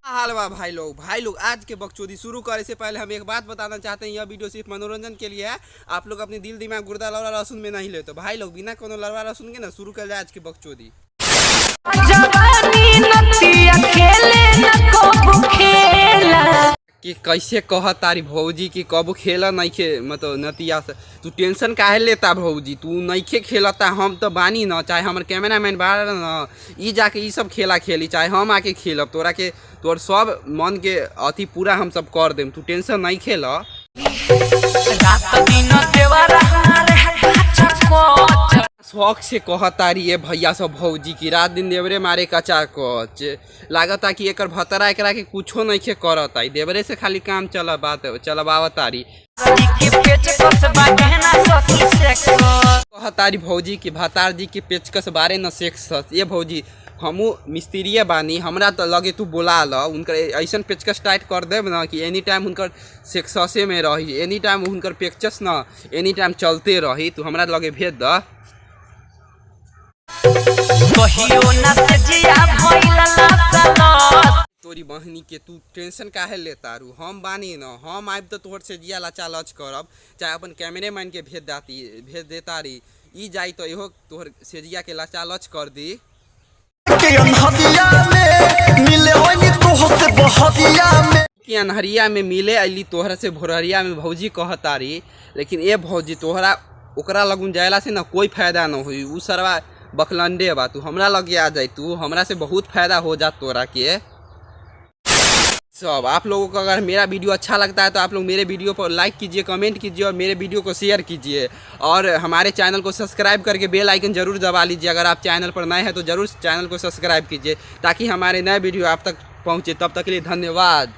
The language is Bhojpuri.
हाल बा भाई लोग आज के बकचोदी शुरू करे से पहले हम एक बात बताना चाहते हैं। यह वीडियो सिर्फ मनोरंजन के लिए है। आप लोग अपने दिल दिमाग गुर्दा लवड़ा लहसुन में नहीं ले तो भाई लोग बिना कोनो लवड़ा लहसुन के ना शुरू कर ले आज की बकचोदी। कि कैसे कह तारी भौजी की कब खेला नहीं खे मतलब नतिया से तू टेंशन काहे लेता भौजी, तू नहीं खे खेलता हम तो बानी न, चाहे हमारे कैमरामैन बार न ई जाके ई सब खेला खेली, चाहे हम आके खेलब तोरा के तोर सब मन के अथी पूरा हम सब कर देम, तू टेंशन नहीं खेल। शौक से कहतारी ये भैया सब भौजी की रात दिन देवरे मारे कचा कच लागता कि एकर भतरा एकरा के कुछो नहीं खे करता, देवरे से खाली काम चलबावतारी। कहतारी भौजी की भतार जी के पेचकस बारे न सेक्स ये भौजी हमू मिस्त्रिये बानी, हमरा तो लगे तू बोला ल उनकर ऐसा पेचकस टाइट कर देब ना कि एनी टाइम उनकर सेक्ससे में रही, एनी टाइम उनकर पेचकस न एनी टाइम चलते रही, तू हमरा लगे भेज द। तोरी बहनी के तू टेंशन काहे लेता रू, हम बानी न, हम आब तो तोहर से जिया लाचा लच करब, चाहे अपन कैमरे मैन के भेज देता री ई जाई तो इहो तोहर सेजिया के लाचा लच कर दी। अनहरिया में मिले अली तोहरा से भोरहरिया में भौजी कहतारी, लेकिन ए भौजी तोहरा ओकरा लगुन जायला से ना कोई फायदा न हुई, उ सरवा बकलंडे बा, तू हमरा लगे आ जाए, तू हमरा से बहुत फायदा हो जात तोरा के सब। आप लोगों को अगर मेरा वीडियो अच्छा लगता है तो आप लोग मेरे वीडियो पर लाइक कीजिए, कमेंट कीजिए और मेरे वीडियो को शेयर कीजिए और हमारे चैनल को सब्सक्राइब करके बेल आइकन जरूर दबा लीजिए। अगर आप चैनल पर नए हैं तो ज़रूर चैनल को सब्सक्राइब कीजिए ताकि हमारे नए वीडियो आप तक पहुँचे। तब तक के लिए धन्यवाद।